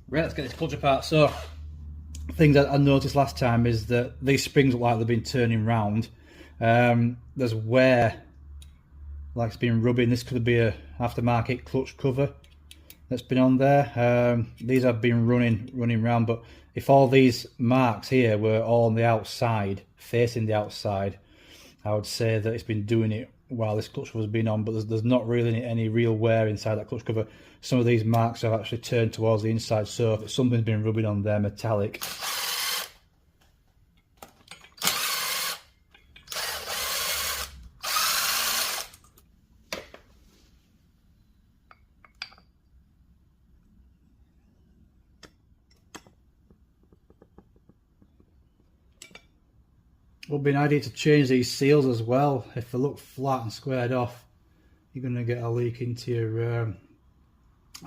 Right, let's get this clutch apart. So, things that I noticed last time is that these springs look like they've been turning round. There's wear, like it's been rubbing. This could be a aftermarket clutch cover that's been on there. These have been running round, but if all these marks here were all on the outside, facing the outside, I would say that it's been doing it while this clutch cover has been on, but there's not really any real wear inside that clutch cover. Some of these marks have actually turned towards the inside, so if something's been rubbing on there metallic. Would be an idea to change these seals as well. If they look flat and squared off, you're going to get a leak into your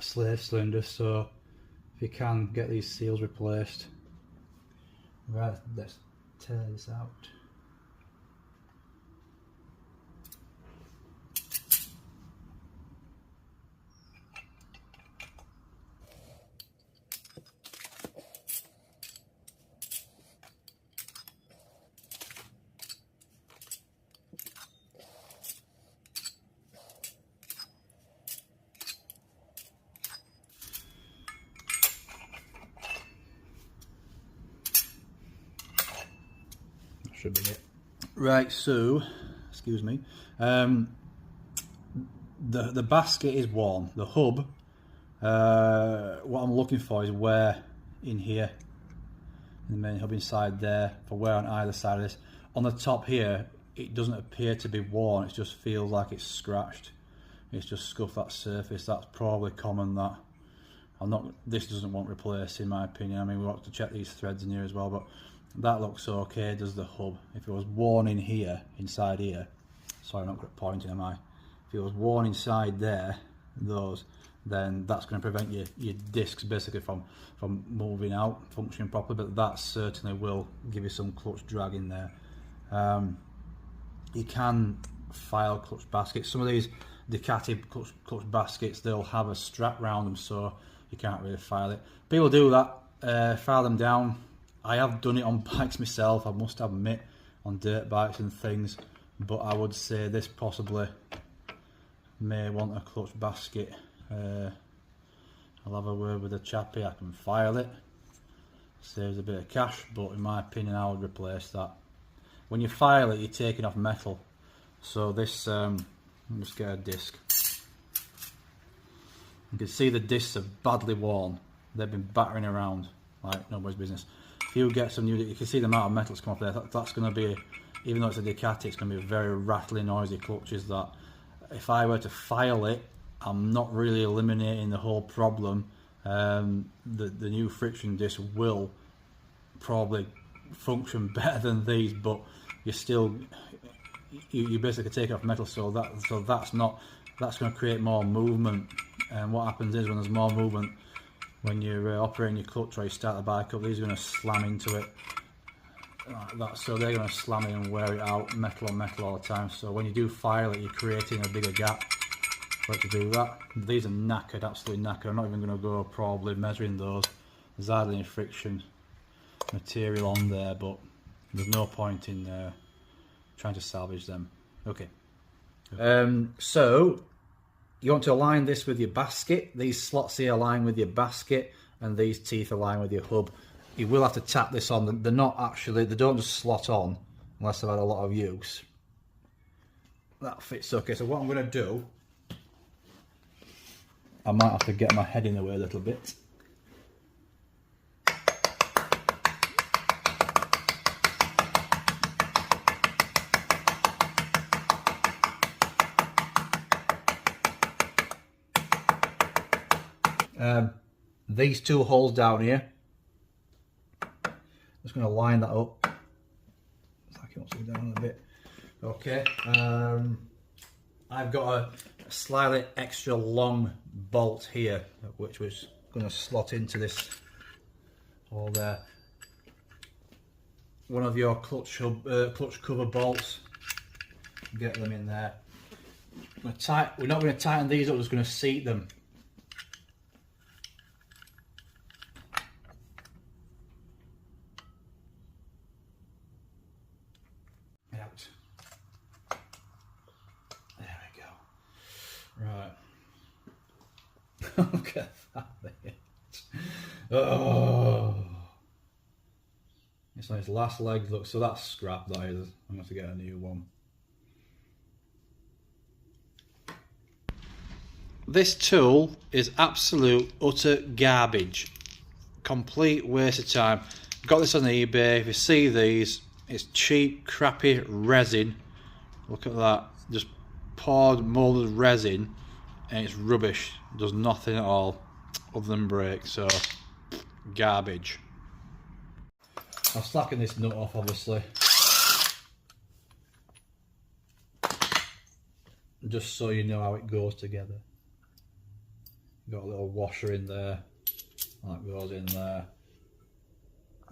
slave cylinder, so if you can, get these seals replaced. Right, let's tear this out. Should be it. Right, so, excuse me, the basket is worn. The hub, what I'm looking for is wear in here, in the main hub inside there, for wear on either side of this. On the top here, it doesn't appear to be worn, it just feels like it's scratched. It's just scuffed that surface. That's probably common. That this doesn't want replaced in my opinion. I mean, we want to check these threads in here as well, but that looks okay, does the hub. If it was worn in here, inside here, sorry, I'm not good at pointing, am I? If it was worn inside there, then that's going to prevent your discs basically from moving out, functioning properly, but that certainly will give you some clutch drag in there. You can file clutch baskets. Some of these Ducati clutch baskets, they'll have a strap around them, so you can't really file it. People do that, file them down. I have done it on bikes myself, I must admit, on dirt bikes and things, but I would say this possibly may want a clutch basket. I'll have a word with the chappie, I can file it, saves a bit of cash, but in my opinion I would replace that. When you file it, you're taking off metal, so this, let me just get a disc. You can see the discs are badly worn, they've been battering around like nobody's business. If you get some new, you can see the amount of metal that's come off there. That's going to be, even though it's a Ducati, it's going to be very rattly, noisy clutches. That if I were to file it, I'm not really eliminating the whole problem. The new friction disc will probably function better than these, but you still you basically take off metal, so that's going to create more movement. And what happens is when there's more movement, when you're operating your clutch or you start the bike up, these are going to slam into it like that, so they're going to slam it and wear it out, metal on metal all the time. So when you do file it, you're creating a bigger gap for it to do that. These are knackered, absolutely knackered. I'm not even going to go probably measuring those. There's hardly any friction material on there, but there's no point in trying to salvage them. Okay. So you want to align this with your basket. These slots here align with your basket, and these teeth align with your hub. You will have to tap this on. They're not actually, they don't just slot on unless they've had a lot of use. That fits okay. So what I'm going to do, I might have to get my head in the way a little bit. These two holes down here, I'm just going to line that up. Looks like it wants to go down a bit. Okay, I've got a slightly extra long bolt here, which was going to slot into this hole there. One of your clutch cover bolts, get them in there. We're not going to tighten these up, we're just going to seat them. Look at that bit. Oh. It's on its last leg. Look, so that's scrap, that is. I'm going to have to get a new one. This tool is absolute utter garbage. Complete waste of time. Got this on eBay. If you see these, it's cheap, crappy resin. Look at that. Just poured moulded resin, and it's rubbish. It does nothing at all other than break. So, garbage. I'm slacking this nut off, obviously. Just so you know how it goes together. Got a little washer in there. That goes in there.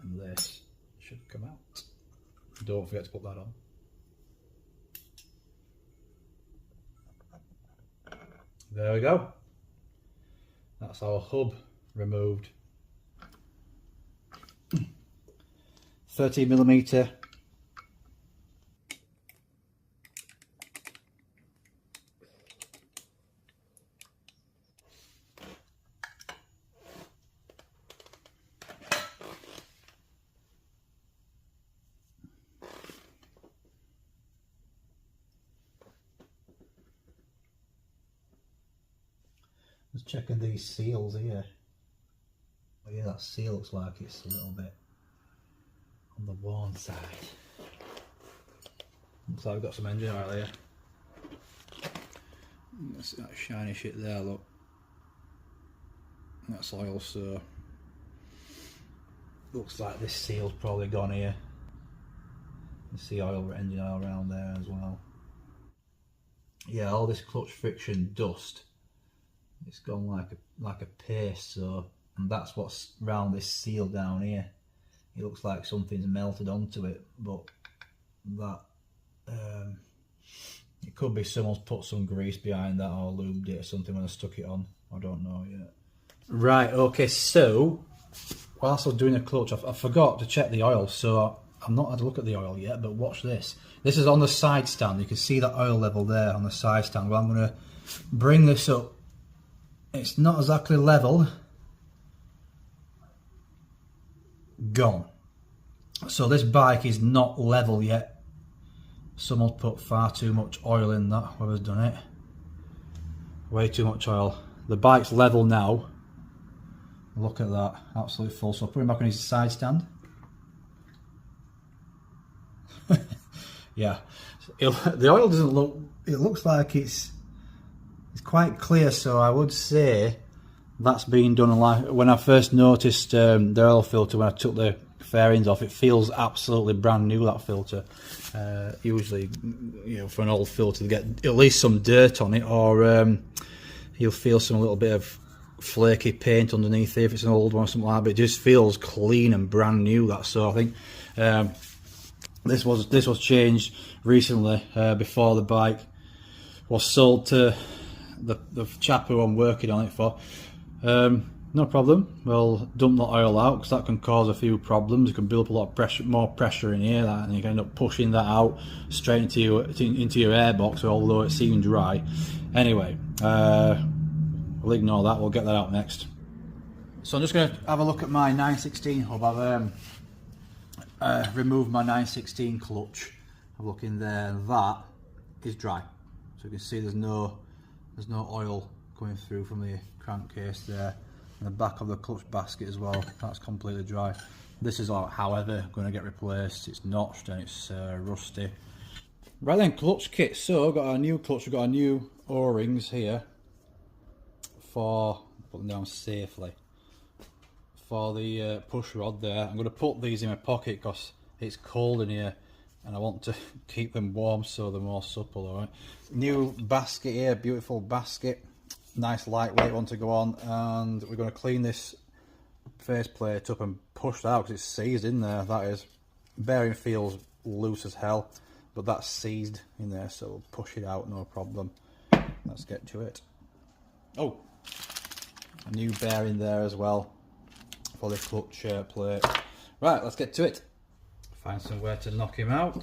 And this should come out. Don't forget to put that on. There we go. That's our hub removed. 13mm. Just checking these seals here. Oh yeah, that seal looks like it's a little bit on the worn side. Looks like we've got some engine oil here. That's that shiny shit there, look. That's oil, so looks like this seal's probably gone here. You see oil, engine oil around there as well. Yeah, all this clutch friction dust, it's gone like a paste, so, and that's what's round this seal down here. It looks like something's melted onto it, but that it could be someone's put some grease behind that or lubed it or something when I stuck it on. I don't know yet. Right, okay, so whilst I was doing the clutch, I forgot to check the oil, so I've not had a look at the oil yet, but watch this. This is on the side stand. You can see that oil level there on the side stand. Well, I'm going to bring this up. It's not exactly level. Gone. So this bike is not level yet. Someone's put far too much oil in that, whoever's done it. Way too much oil. The bike's level now. Look at that, absolutely full. So I'll put him back on his side stand. Yeah, the oil doesn't look, it looks like it's quite clear, so I would say that's been done like when I first noticed the oil filter when I took the fairings off. It feels absolutely brand new, that filter. Usually, you know, for an old filter to get at least some dirt on it, or you'll feel some little bit of flaky paint underneath it if it's an old one or something like that. But it just feels clean and brand new. That, so I think this was changed recently before the bike was sold to the chap who I'm working on it for. No problem, we'll dump the oil out because that can cause a few problems. You can build up a lot of pressure, more pressure in here, and you can end up pushing that out straight into your airbox, although it seemed dry. Anyway, we'll ignore that, we'll get that out next. So I'm just going to have a look at my 916 hub. I've removed my 916 clutch. Have a look in there, and that is dry. So you can see there's no oil coming through from the crankcase there. And the back of the clutch basket as well, that's completely dry. This is, however, going to get replaced. It's notched and it's rusty. Right then, clutch kit. So got our new clutch, we've got our new O-rings here for, put them down safely, for the push rod there. I'm going to put these in my pocket because it's cold in here and I want to keep them warm so they're more supple. Alright, new basket here, beautiful basket. Nice lightweight one to go on, and we're going to clean this faceplate up and push that out because it's seized in there. That is, bearing feels loose as hell, but that's seized in there, so we'll push it out, no problem. Let's get to it. Oh, a new bearing there as well for the clutch plate. Right, let's get to it. Find somewhere to knock him out.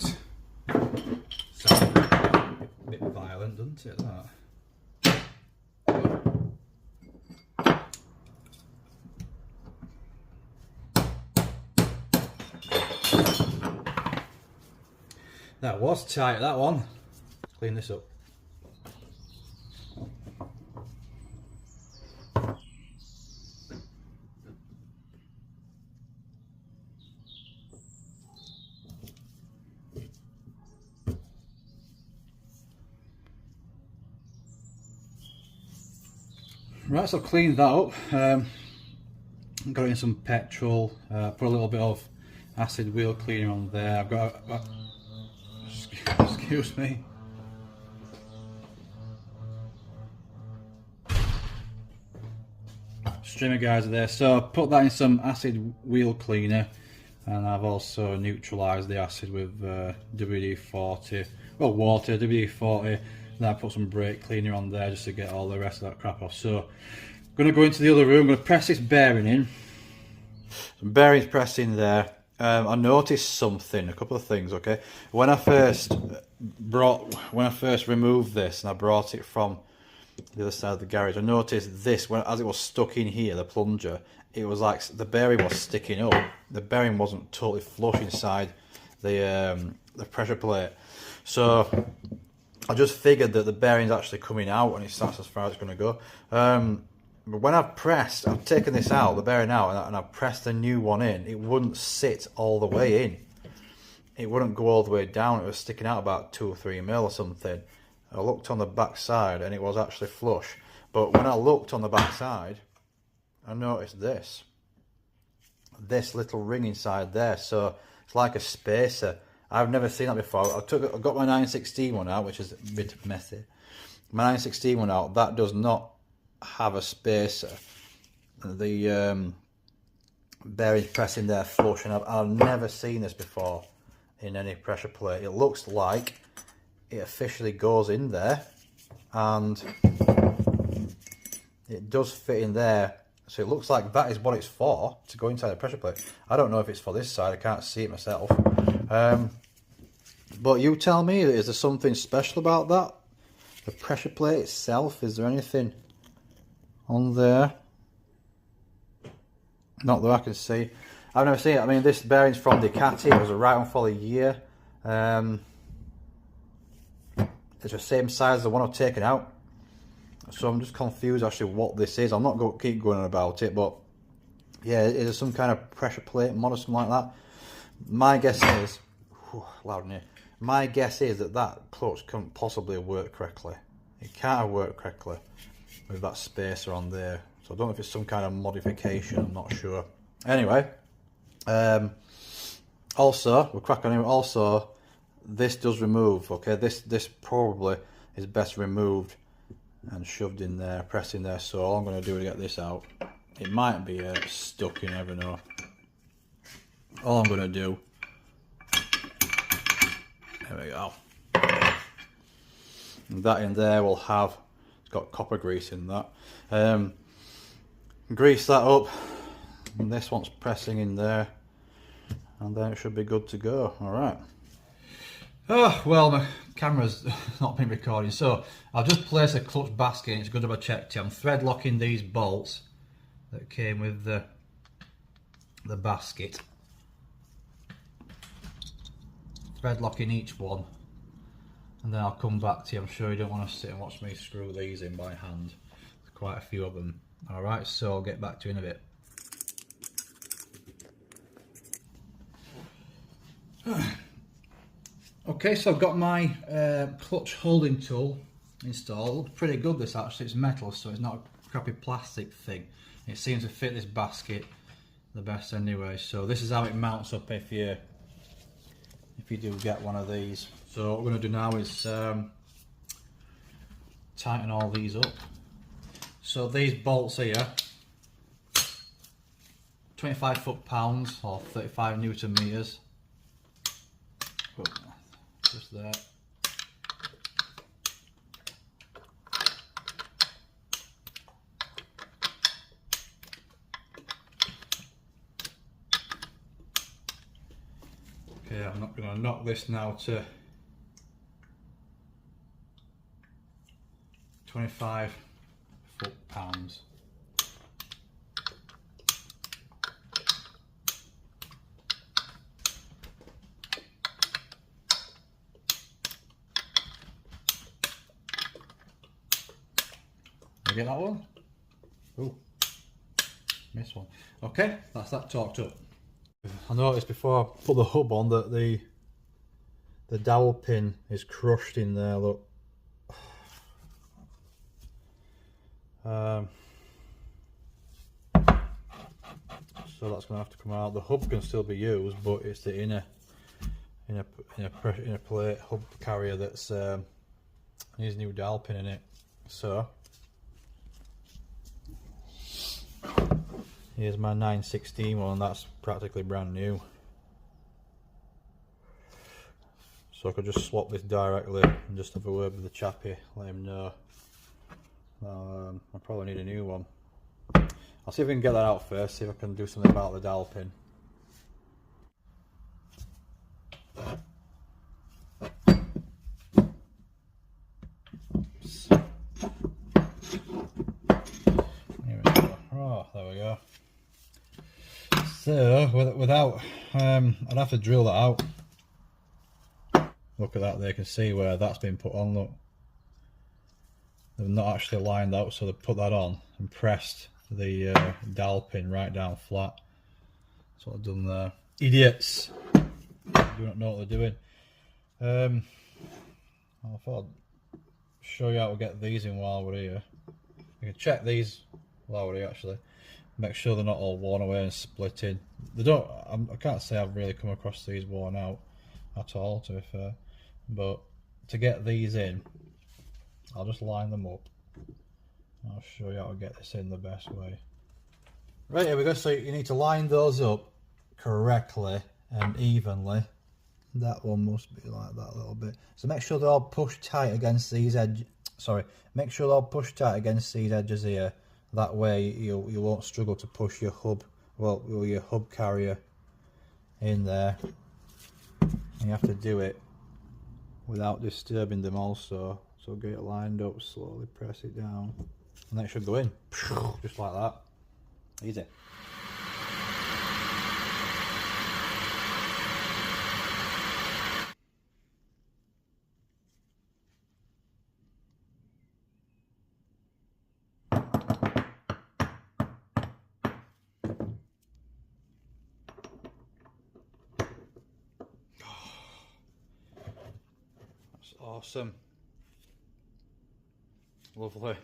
Sounds a bit violent, doesn't it, that? That was tight, that one. Let's clean this up. Right, so I've cleaned that up. Got in some petrol, put a little bit of acid wheel cleaner on there. I've got excuse me. Streamer guys are there, so put that in some acid wheel cleaner, and I've also neutralised the acid with WD-40, well, water, WD-40. Then I put some brake cleaner on there just to get all the rest of that crap off. So I'm going to go into the other room, I'm going to press this bearing in. Some bearings pressed in there. I noticed something, a couple of things, okay? When I first removed this and I brought it from the other side of the garage, I noticed this, as it was stuck in here, the plunger, it was like the bearing was sticking up. The bearing wasn't totally flush inside the pressure plate. So I just figured that the bearing's actually coming out and that's as far as it's going to go. But when I've taken this out, the bearing out, and I've pressed a new one in, it wouldn't sit all the way in. It wouldn't go all the way down. It was sticking out about 2 or 3 mil or something. I looked on the back side and it was actually flush. But when I looked on the back side, I noticed this little ring inside there. So it's like a spacer. I've never seen that before. I got my 916 one out, which is a bit messy. My 916 one out, that does not have a spacer. The bearing pressing there flush, and I've never seen this before in any pressure plate. It looks like it officially goes in there, and it does fit in there. So it looks like that is what it's for, to go inside the pressure plate. I don't know if it's for this side, I can't see it myself. But you tell me, is there something special about that? The pressure plate itself, is there anything on there? Not that I can see. I've never seen it. I mean, this bearing's from Ducati. It was a right one for the year. It's the same size as the one I've taken out. So I'm just confused actually what this is. I'm not going to keep going on about it, but yeah, is there some kind of pressure plate mod or something like that? My guess is, loud in here. My guess is that clutch couldn't possibly work correctly. It can't have worked correctly with that spacer on there. So I don't know if it's some kind of modification, I'm not sure. Anyway, also, we'll crack on here. Also, this does remove, okay? This probably is best removed and shoved in there, pressed in there. So all I'm going to do is get this out. It might be stuck, you never know. All I'm going to do, there we go. And that in there will have, it's got copper grease in that. Grease that up, and this one's pressing in there, and then it should be good to go. All right. Oh, well, my camera's not been recording, so I'll just place a clutch basket in. It's good to have a checked. I'm thread locking these bolts that came with the basket. Thread locking each one, and then I'll come back to you. I'm sure you don't want to sit and watch me screw these in by hand. There's quite a few of them. Alright, so I'll get back to you in a bit. Okay, so I've got my clutch holding tool installed. It looks pretty good, this actually. It's metal, so it's not a crappy plastic thing. It seems to fit this basket the best anyway. So this is how it mounts up if you do get one of these. So what we're going to do now is tighten all these up. So these bolts here, 25 foot-pounds or 35 Newton meters. Just there. Okay, I'm not going to knock this now to 25 foot-pounds. you get that one? Ooh, missed one. Okay, that's that torqued up. I noticed before I put the hub on that the dowel pin is crushed in there, look. So that's going to have to come out. The hub can still be used, but it's the inner plate hub carrier that's needs a new dowel pin in it. So here's my 916 one, that's practically brand new. So I could just swap this directly and just have a word with the chappie, let him know. I probably need a new one. I'll see if we can get that out first, see if I can do something about the dowel pin. Here we go. Oh, there we go. So, without, I'd have to drill that out. Look at that, they can see where that's been put on, look. They've not actually lined out, so they put that on and pressed the dowel pin right down flat. That's what I've done there. Idiots! Do not know what they're doing. I thought I'd show you how to get these in while we're here. You can check these while we're here actually. Make sure they're not all worn away and splitting. They don't. I can't say I've really come across these worn out at all, to be fair. But to get these in, I'll just line them up. I'll show you how to get this in the best way. Right, here we go. So you need to line those up correctly and evenly. That one must be like that a little bit. So make sure they're all pushed tight against these edges. Sorry, make sure they're all pushed tight against these edges here. That way you won't struggle to push your hub, your hub carrier in there. And you have to do it without disturbing them also. So get it lined up, slowly press it down, and that should go in, just like that. Easy. That's awesome. Lovely.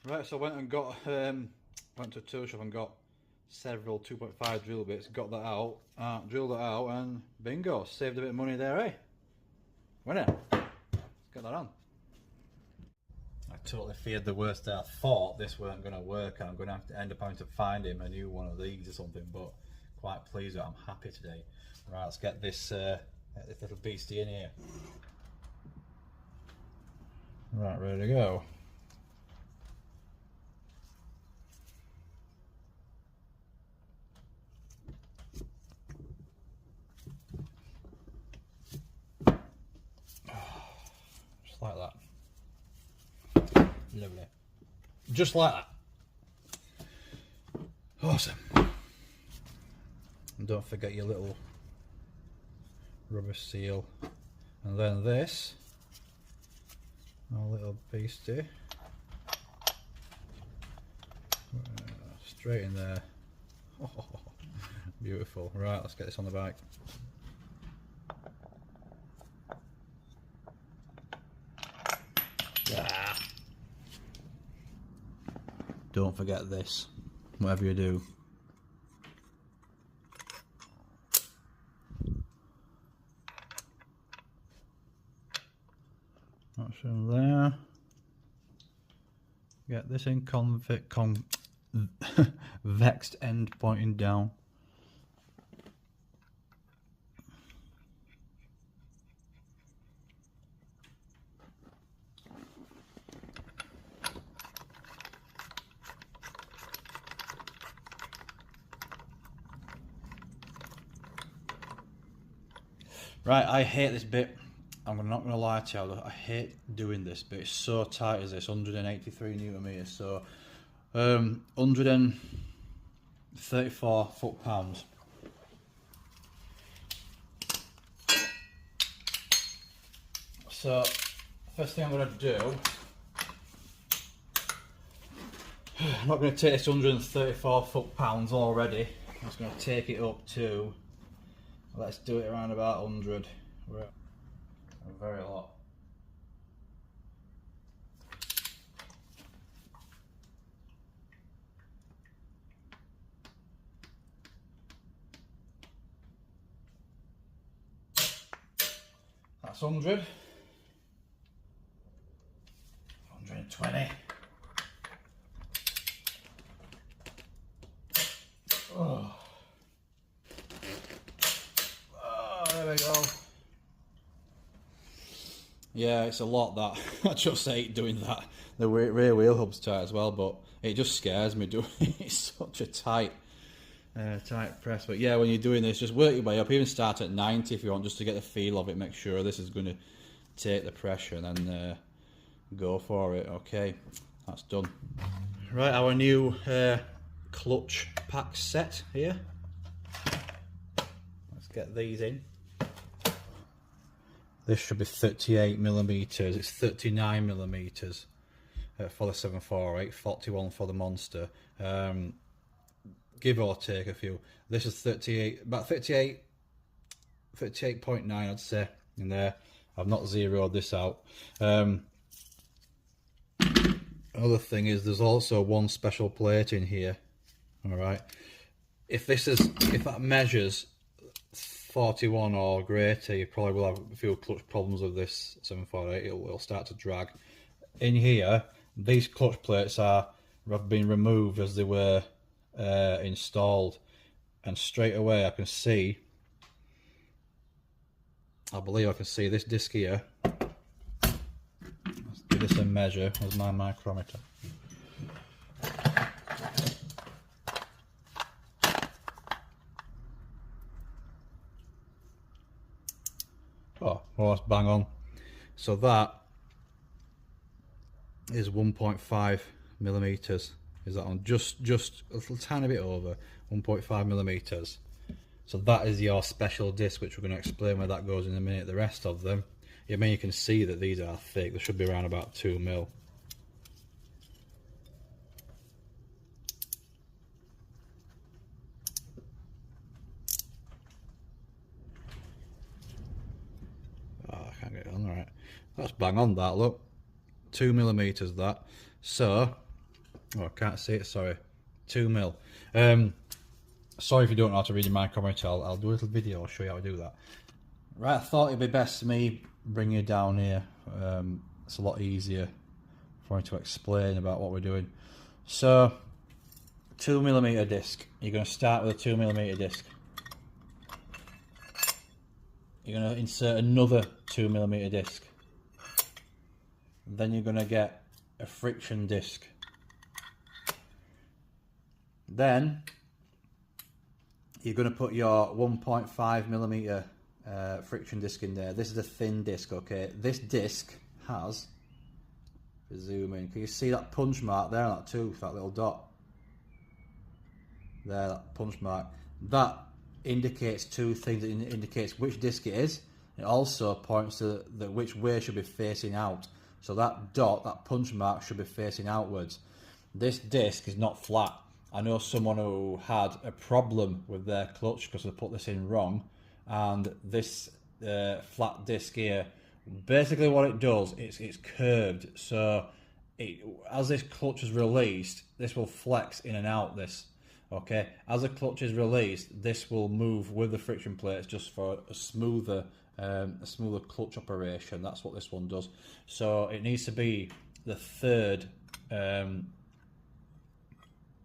Right, so I went and got went to a tool shop and got several 2.5 drill bits, got that out, drilled it out, and bingo, saved a bit of money there, eh? Wasn't it? Let's get that on. I totally feared the worst. I thought this weren't going to work and I'm going to have to end up having to find him a new one of these or something, but quite pleased that I'm happy today. Right, let's get this little beastie in here. Right, ready to go. Just like that. Lovely. Just like that. Awesome. And don't forget your little rubber seal. And then this, our little beastie, straight in there. Oh, beautiful. Right, let's get this on the bike. Ah. Don't forget this, whatever you do. That's in there. Get this in vexed end pointing down. Right, I hate this bit. I'm not going to lie to you, I hate doing this bit. It's so tight as this, 183 newton meters, so 134 foot-pounds. So First thing I'm going to do, I'm not going to take this 134 foot-pounds already. I'm just going to take it up to, let's do it around about 100. We're at a very lot. That's 100. 120. Oh, there we go. Yeah, it's a lot that. I just hate doing that. The rear wheel hub's tight as well, but it just scares me doing it. It's such a tight press. But yeah, when you're doing this, just work your way up. Even start at 90 if you want, just to get the feel of it. Make sure this is going to take the pressure, and then go for it. Okay, that's done. Right, our new clutch pack set here. Let's get these in. This should be 38mm. It's 39mm for the 748, 41 for the Monster. Give or take a few. This is 38, about 38.9 I'd say in there. I've not zeroed this out. Other thing is there's also one special plate in here. Alright. If that measures 41 or greater, you probably will have a few clutch problems with this 748. It'll start to drag. In here, these clutch plates have been removed as they were installed, and straight away I can see, I believe I can see this disc here. Let's give this a measure as my micrometer. Oh, that's bang on. So that is 1.5mm. Is that on? Just a little tiny bit over 1.5mm. So that is your special disc, which we're going to explain where that goes in a minute. The rest of them, I mean, you can see that these are thick. They should be around about 2mm. Oh, I can't get it on. Alright, that's bang on that, look. 2mm that. So, oh, I can't see it, sorry. 2mm. Sorry if you don't know how to read your micrometer. I'll do a little video, I'll show you how to do that. Right, I thought it'd be best me bring you down here. It's a lot easier for me to explain about what we're doing. So, 2mm disc. You're going to start with a 2mm disc. You're going to insert another 2mm disc. Then you're going to get a friction disc. Then you're going to put your 1.5mm friction disc in there. This is a thin disc, okay? This disc has, zoom in, can you see that punch mark there on that tooth, that little dot? There, that punch mark. That indicates two things. It indicates which disc it is. It also points to which way should be facing out. So that dot, that punch mark, should be facing outwards. This disc is not flat. I know someone who had a problem with their clutch because they put this in wrong, and this flat disc here, basically what it does, it's curved. So as this clutch is released, this will flex in and out. This, okay, as the clutch is released, this will move with the friction plates just for a smoother clutch operation. That's what this one does. So it needs to be the third,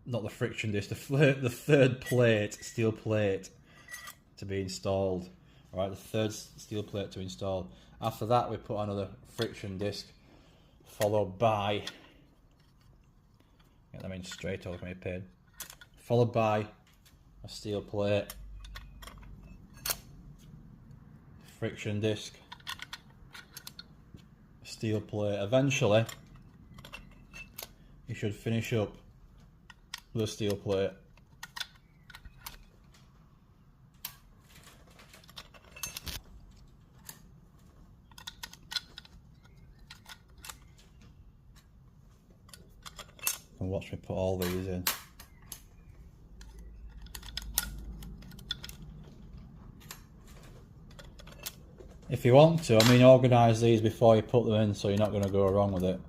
not the friction disc, the third plate, steel plate to be installed. All right, the third steel plate to install. After that, we put another friction disc, followed by, get them in straight, or look at me paid, followed by a steel plate, friction disc, steel plate. Eventually, you should finish up with a steel plate. And watch me put all these in. If you want to, I mean, organise these before you put them in, so you're not going to go wrong with it.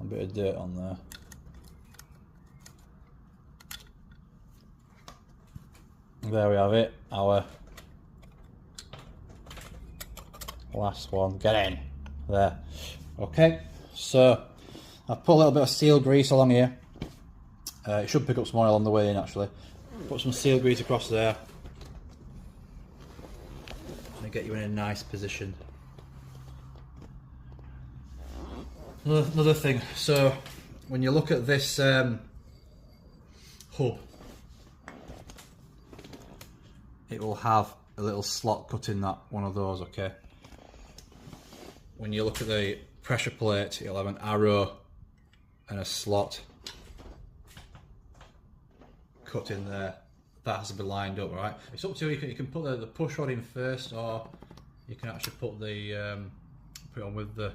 A bit of dirt on there. There we have it, our last one. Get in. There. Okay, so I've put a little bit of seal grease along here. It should pick up some oil on the way in actually. Put some seal grease across there. And get you in a nice position. Another thing, so when you look at this hub, it will have a little slot cut in that one of those, okay? When you look at the pressure plate, it'll have an arrow and a slot cut in there. That has to be lined up, right? It's up to you. You can put the push rod in first, or you can actually put the put it on with the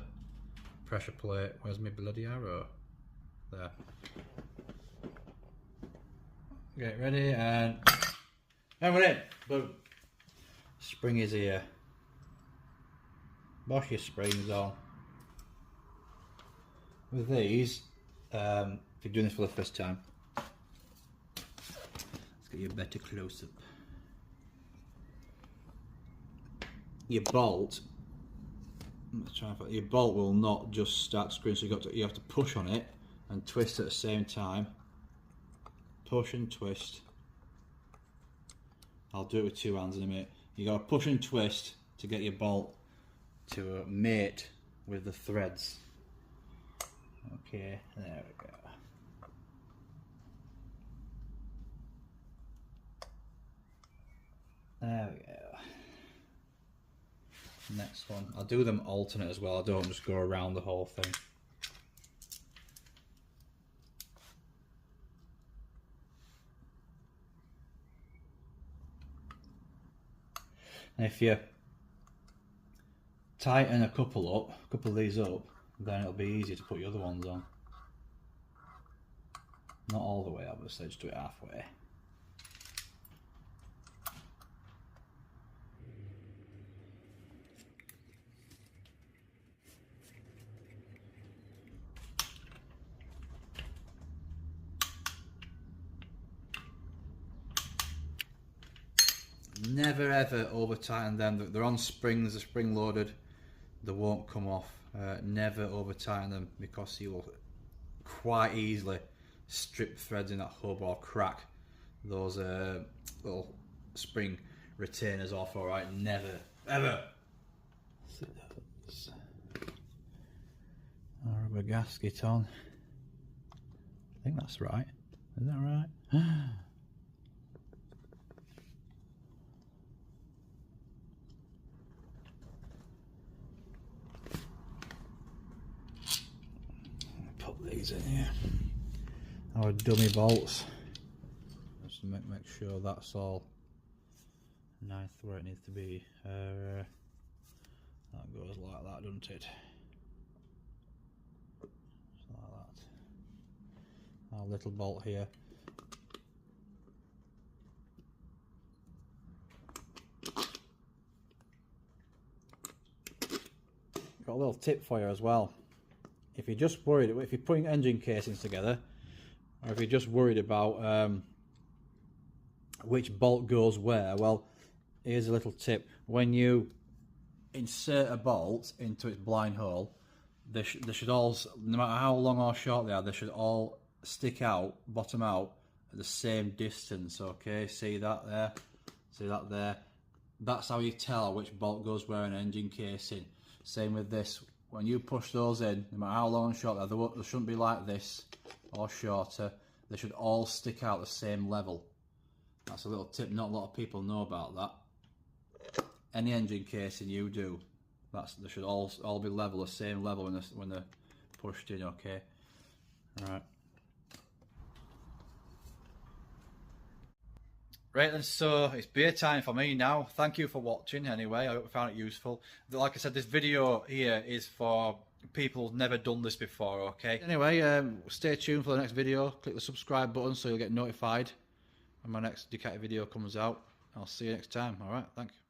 pressure plate. Where's my bloody arrow? There. Get ready and we're in. Boom. Spring is here. Bosh your springs on. With these, if you're doing this for the first time, let's get you a better close up. Your bolt, your bolt will not just start screwing, so you have to push on it and twist at the same time. Push and twist. I'll do it with two hands in a minute. You got to push and twist to get your bolt to mate with the threads. Okay, there we go. There we go. Next one. I'll do them alternate as well. I don't just go around the whole thing. And if you tighten a couple of these up, then it'll be easier to put your other ones on. Not all the way, obviously, just do it halfway. Never ever over tighten them. They're on springs, they're spring loaded, they won't come off. Never over tighten them, because you will quite easily strip threads in that hub or crack those little spring retainers off. Alright, never ever. Our rubber gasket on. I think that's right. Is that right? These in here, our dummy bolts, just to make sure that's all nice where it needs to be. That goes like that, doesn't it? Just like that. Our little bolt here. Got a little tip for you as well. If you're just worried, if you're putting engine casings together, or if you're just worried about which bolt goes where, well, here's a little tip. When you insert a bolt into its blind hole, they should all, no matter how long or short they are, they should all stick out, bottom out, at the same distance, okay? See that there? See that there? That's how you tell which bolt goes where in an engine casing. Same with this. When you push those in, no matter how long and short they shouldn't be like this or shorter. They should all stick out the same level. That's a little tip. Not a lot of people know about that. Any engine casing you do, they should all be level, the same level when they're pushed in. Okay, right. Right then, so it's beer time for me now. Thank you for watching anyway. I hope you found it useful. Like I said, this video here is for people who've never done this before, okay? Anyway, stay tuned for the next video. Click the subscribe button so you'll get notified when my next Ducati video comes out. I'll see you next time. Alright, thank you.